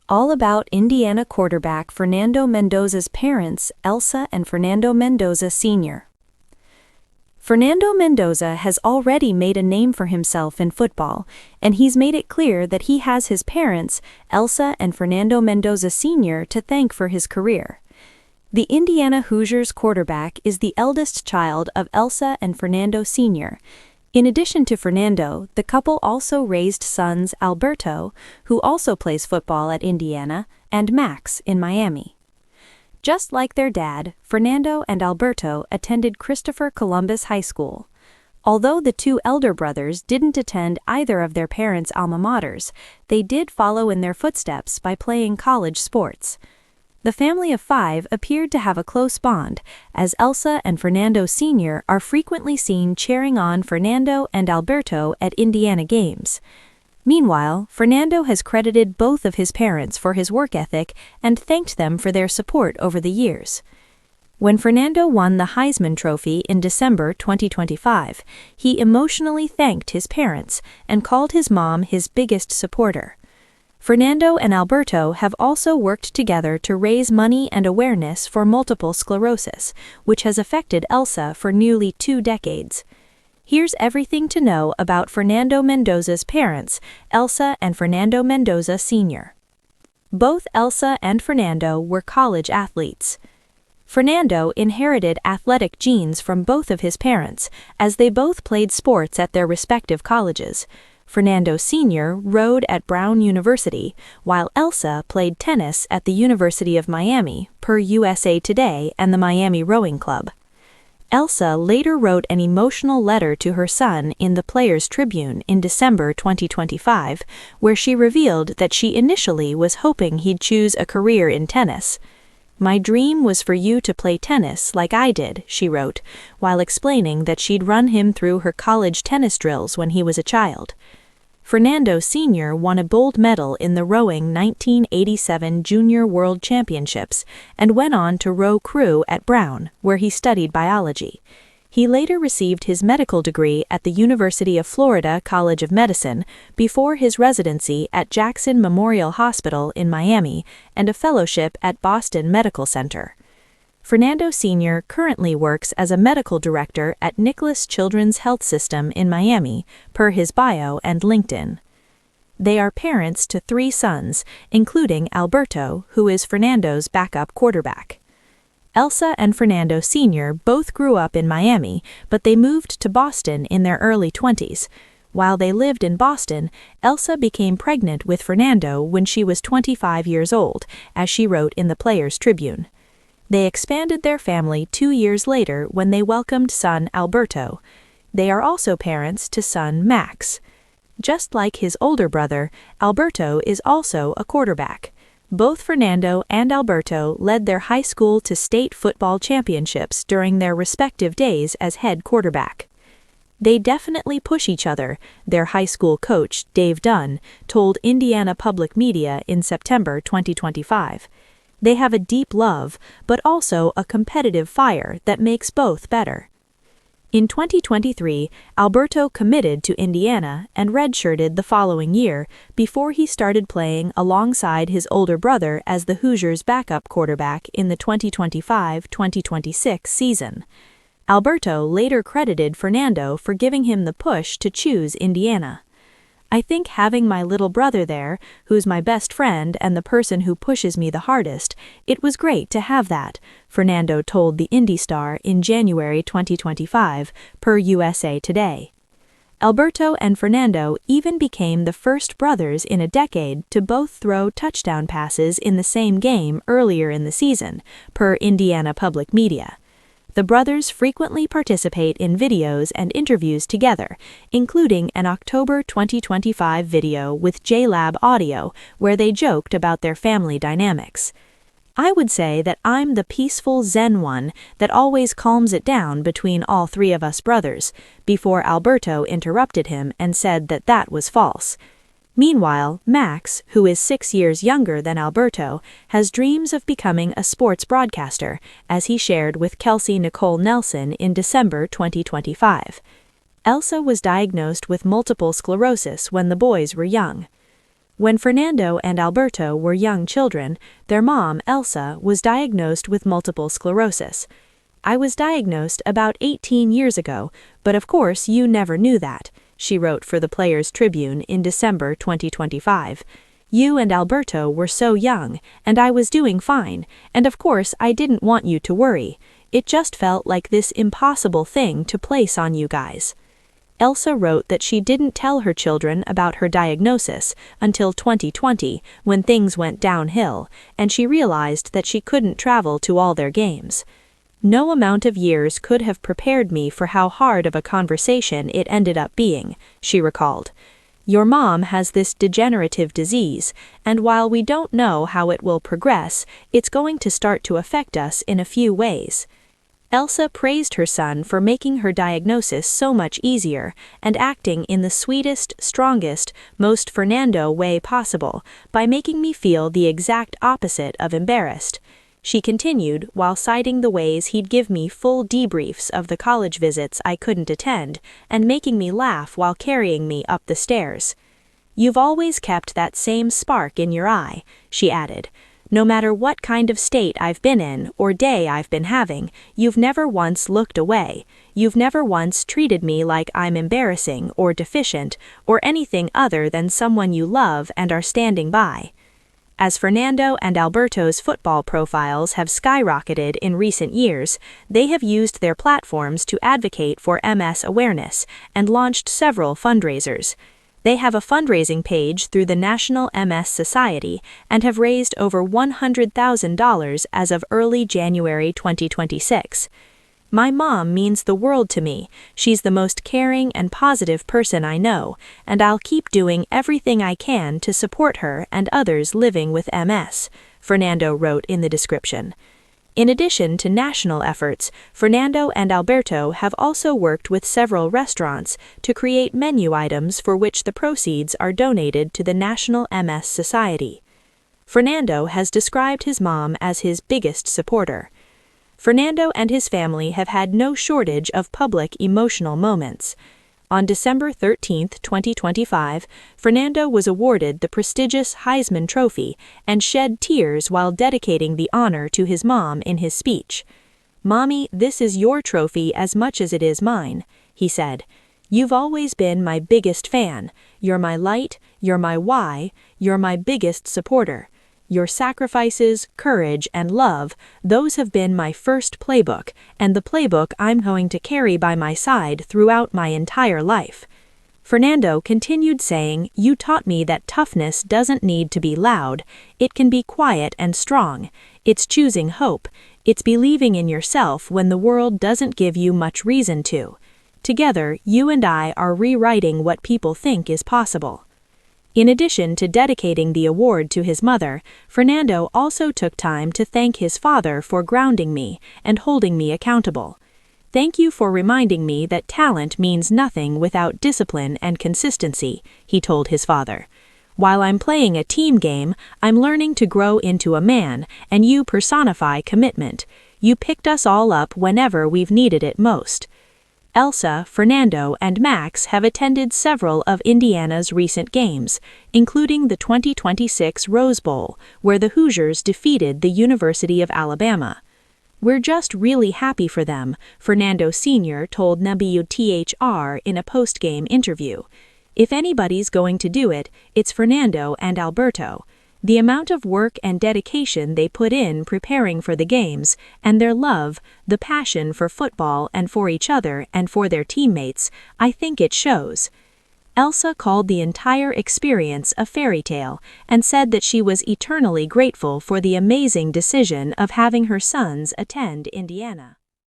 all about Indiana quarterback Fernando Mendoza's parents, Elsa and Fernando Mendoza Sr. Fernando Mendoza has already made a name for himself in football, and he's made it clear that he has his parents, Elsa and Fernando Mendoza Sr., to thank for his career. The Indiana Hoosiers quarterback is the eldest child of Elsa and Fernando Sr. In addition to Fernando, the couple also raised sons Alberto, who also plays football at Indiana, and Max in Miami. Just like their dad, Fernando and Alberto attended Christopher Columbus High School. Although the two elder brothers didn't attend either of their parents' alma maters, they did follow in their footsteps by playing college sports. The family of five appeared to have a close bond, as Elsa and Fernando Sr. are frequently seen cheering on Fernando and Alberto at Indiana games. Meanwhile, Fernando has credited both of his parents for his work ethic and thanked them for their support over the years. When Fernando won the Heisman Trophy in December 2025, he emotionally thanked his parents and called his mom his biggest supporter. Fernando and Alberto have also worked together to raise money and awareness for multiple sclerosis, which has affected Elsa for nearly 2 decades. Here's everything to know about Fernando Mendoza's parents, Elsa and Fernando Mendoza Sr. Both Elsa and Fernando were college athletes. Fernando inherited athletic genes from both of his parents, as they both played sports at their respective colleges. Fernando Sr. rowed at Brown University, while Elsa played tennis at the University of Miami, per USA Today and the Miami Rowing Club. Elsa later wrote an emotional letter to her son in the Players' Tribune in December 2025, where she revealed that she initially was hoping he'd choose a career in tennis. "My dream was for you to play tennis like I did," she wrote, while explaining that she'd run him through her college tennis drills when he was a child. Fernando Sr. won a gold medal in the rowing 1987 Junior World Championships and went on to row crew at Brown, where he studied biology. He later received his medical degree at the University of Florida College of Medicine before his residency at Jackson Memorial Hospital in Miami and a fellowship at Boston Medical Center. Fernando Sr. currently works as a medical director at Nicholas Children's Health System in Miami, per his bio and LinkedIn. They are parents to 3 sons, including Alberto, who is Fernando's backup quarterback. Elsa and Fernando Sr. both grew up in Miami, but they moved to Boston in their early 20s. While they lived in Boston, Elsa became pregnant with Fernando when she was 25 years old, as she wrote in the Players' Tribune. They expanded their family 2 years later when they welcomed son Alberto. They are also parents to son Max. Just like his older brother, Alberto is also a quarterback. Both Fernando and Alberto led their high school to state football championships during their respective days as head quarterback. "They definitely push each other," their high school coach, Dave Dunn, told Indiana Public Media in September 2025. "They have a deep love, but also a competitive fire that makes both better." In 2023, Alberto committed to Indiana and redshirted the following year before he started playing alongside his older brother as the Hoosiers' backup quarterback in the 2025-2026 season. Alberto later credited Fernando for giving him the push to choose Indiana. "I think having my little brother there, who's my best friend and the person who pushes me the hardest, it was great to have that," Fernando told the Indy Star in January 2025, per USA Today. Alberto and Fernando even became the first brothers in a decade to both throw touchdown passes in the same game earlier in the season, per Indiana Public Media. The brothers frequently participate in videos and interviews together, including an October 2025 video with JLab Audio where they joked about their family dynamics. "I would say that I'm the peaceful Zen one that always calms it down between all 3 of us brothers," before Alberto interrupted him and said that that was false. Meanwhile, Max, who is 6 years younger than Alberto, has dreams of becoming a sports broadcaster, as he shared with Kelsey Nicole Nelson in December 2025. Elsa was diagnosed with multiple sclerosis when the boys were young. When Fernando and Alberto were young children, their mom, Elsa, was diagnosed with multiple sclerosis. "I was diagnosed about 18 years ago, but of course you never knew that," she wrote for the Players Tribune in December 2025. "You and Alberto were so young, and I was doing fine, and of course I didn't want you to worry. It just felt like this impossible thing to place on you guys." Elsa wrote that she didn't tell her children about her diagnosis until 2020, when things went downhill, and she realized that she couldn't travel to all their games. "No amount of years could have prepared me for how hard of a conversation it ended up being," she recalled. "Your mom has this degenerative disease, and while we don't know how it will progress, it's going to start to affect us in a few ways." Elsa praised her son for making her diagnosis so much easier and acting in the sweetest, strongest, most Fernando way possible by making me feel the exact opposite of embarrassed. She continued, while citing the ways he'd give me full debriefs of the college visits I couldn't attend and making me laugh while carrying me up the stairs. "You've always kept that same spark in your eye," she added. "No matter what kind of state I've been in or day I've been having, you've never once looked away. You've never once treated me like I'm embarrassing or deficient or anything other than someone you love and are standing by." As Fernando and Alberto's football profiles have skyrocketed in recent years, they have used their platforms to advocate for MS awareness and launched several fundraisers. They have a fundraising page through the National MS Society and have raised over $100,000 as of early January 2026. "My mom means the world to me. She's the most caring and positive person I know, and I'll keep doing everything I can to support her and others living with MS," Fernando wrote in the description. In addition to national efforts, Fernando and Alberto have also worked with several restaurants to create menu items for which the proceeds are donated to the National MS Society. Fernando has described his mom as his biggest supporter. Fernando and his family have had no shortage of public emotional moments. On December 13, 2025, Fernando was awarded the prestigious Heisman Trophy and shed tears while dedicating the honor to his mom in his speech. "Mommy, this is your trophy as much as it is mine," he said. "You've always been my biggest fan. You're my light, you're my why, you're my biggest supporter. Your sacrifices, courage, and love, those have been my first playbook, and the playbook I'm going to carry by my side throughout my entire life." Fernando continued saying, "You taught me that toughness doesn't need to be loud. It can be quiet and strong. It's choosing hope. It's believing in yourself when the world doesn't give you much reason to. Together, you and I are rewriting what people think is possible." In addition to dedicating the award to his mother, Fernando also took time to thank his father for grounding me and holding me accountable. "Thank you for reminding me that talent means nothing without discipline and consistency," he told his father. "While I'm playing a team game, I'm learning to grow into a man, and you personify commitment. You picked us all up whenever we've needed it most." Elsa, Fernando, and Max have attended several of Indiana's recent games, including the 2026 Rose Bowl, where the Hoosiers defeated the University of Alabama. "We're just really happy for them," Fernando Sr. told WTHR in a post-game interview. "If anybody's going to do it, it's Fernando and Alberto. The amount of work and dedication they put in preparing for the games, and their love, the passion for football and for each other and for their teammates, I think it shows." Elsa called the entire experience a fairy tale and said that she was eternally grateful for the amazing decision of having her sons attend Indiana.